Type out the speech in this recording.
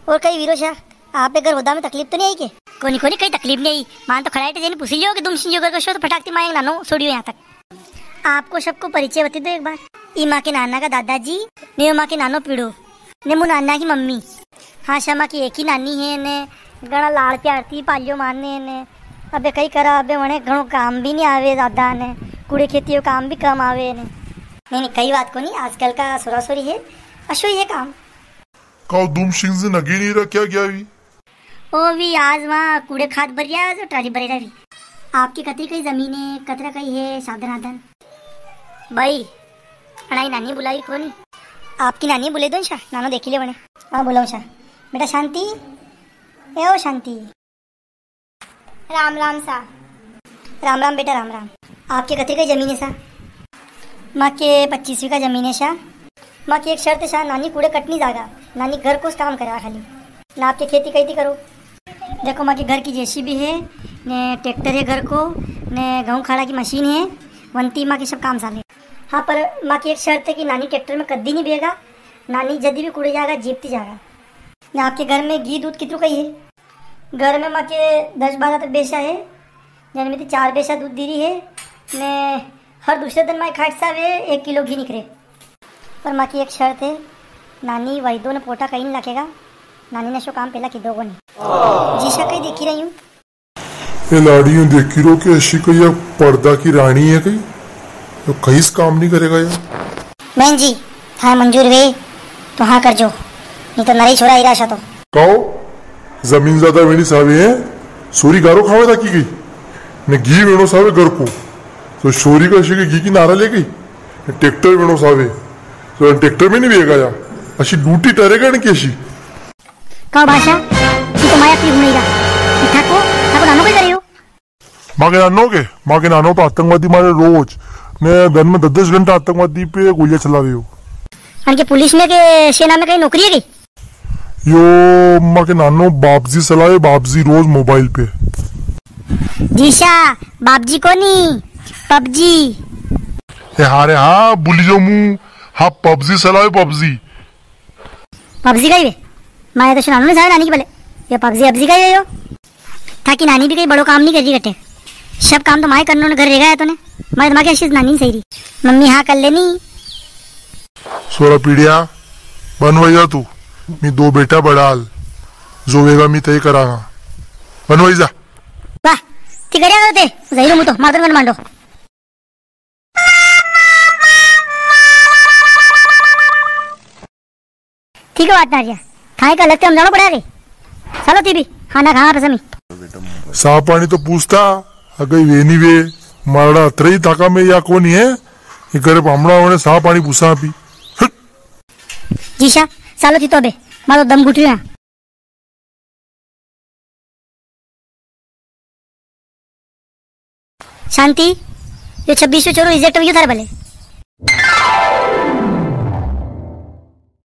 और कई वीरो शाह आप घर होदा में तकलीफ तो नहीं आई के? कोनी कोनी कई तकलीफ नहीं आई। मान तो खड़ाई जेने पूछ लियो कि तुम सिंजो कर शो तो फटाकती माएंग नानो छोड़ियो यहाँ तक। आपको सबको परिचय बता दो एक बार। ई माँ के नाना का दादाजी ने माँ के नानो पीड़ो ने मु नाना की मम्मी। हाँ शमा की एक ही नानी है ने घना लाड़ प्यार थी पालियो मारने ने। अबे कई करा अबे वने घणो काम भी नहीं आवे दादा ने, कूड़े खेती काम भी कम आवे ने। नहीं कई बात को नहीं, आजकल का सोरा सोरी है अशो ही है काम। काउ दुम सिंह से नगी नहीं रहा क्या गया भी? ओ भी आज वहाँ कूड़े खाद भर गया तो ट्राली भरे रही। आपकी कतरी कई जमीन है कतरा कई है साधन आधन भाई अड़ाई नानी बुलाई कोनी। आपकी नानी बुले दो शाह नानो देखी ले बने। हाँ बोलो शाह। बेटा शांति ए ओ शांति। राम राम सा। राम राम बेटा राम राम। आपके कतरी कई जमीन है सा? माँ के 25वीं का जमीन है शाह। माँ की एक शर्त है शाह, नानी कूड़े कटनी जागा, नानी घर को काम करा खाली ना आपकी खेती कहीं करो। देखो माँ के घर की जेसीबी है ने ट्रैक्टर है घर को ने गेहूँ खाड़ा की मशीन है वंती माँ के सब काम साले। हाँ पर माँ की एक शर्त है कि नानी ट्रैक्टर में कद्दी नहीं बेगा, नानी जदी भी कूड़े जाएगा जीपती जाएगा। ना आपके घर में घी दूध कितरू कही है? घर में माँ के 10-12 तक बेचा है, जिनमें 4 बेचा दूध दे रही है ने हर दूसरे दिन माँ खाट सा वे 1 किलो घी निकले। पर माँ की एक शर्त है, नानी वैदो ने पोटा कहीं नहीं रखेगा, नानी ने शो काम पहला की दोगो नहीं। जीशा कहीं देखी रही हूँ ये लाड़ियों देखी रो कि ऐसी कोई या पर्दा की रानी है कहीं तो कहीं काम नहीं करेगा यार। बहन जी हाँ मंजूर वे तो हाँ कर जो, नहीं तो नरी छोरा इराशा तो काओ जमीन ज्यादा मेरी सावे है सोरी गारो खावे था की गई ने घी वेणो सावे घर को तो शोरी का के घी की नारा ले गई ट्रैक्टर वेणो सावे तो ट्रैक्टर में नहीं बेगा या अशी ड्यूटी टरेगा ना कैसी का भाषा ये तो माया की नहीं रहा ठाको ठाको नानो क्या करे हो? माँ के नानो तो आतंकवादी मारे रोज ने दिन में 10-10 घंटा आतंकवादी पे गोलियां चला रहे हो। अनके पुलिस में के सेना में कहीं नौकरी है की? यो माँ के नानो बापजी चलाए बापजी रोज मोबाइल पे। जीशा बापजी को नहीं पबजी। हारे हाँ बुली जो मुँह हाँ पबजी चलाए पबजी। पबजी गई वे माया तो नानो ने सारे नानी की भले ये पबजी गई हो ताकि नानी भी कहीं बड़ो काम नहीं कर रही गट्टे सब काम तो माए करने घर रह गया तो ने मैं तुम्हारी अच्छी नानी सही रही मम्मी हाँ कर लेनी। सोरा पीढ़िया बनवाई जा तू मी 2 बेटा बड़ाल जो वेगा मी तय करांगा बनवाई जा। वाह ती करिया होते जाई रो तो मातर मन मांडो। ठीक है बात ना रिया खाए का लगते हम जानो पड़ा रे चलो ती भी खाना खा रसमी। साफ पानी तो पूछता अगर वे नहीं वे मारा अतरे ताका में या कौन है ये करे पामड़ा होने साफ पानी पूछा पी। जीशा चलो थी तो बे मारो दम घुट रहा। शांति ये 26 चोरो रिजेक्ट हो गया थारे भले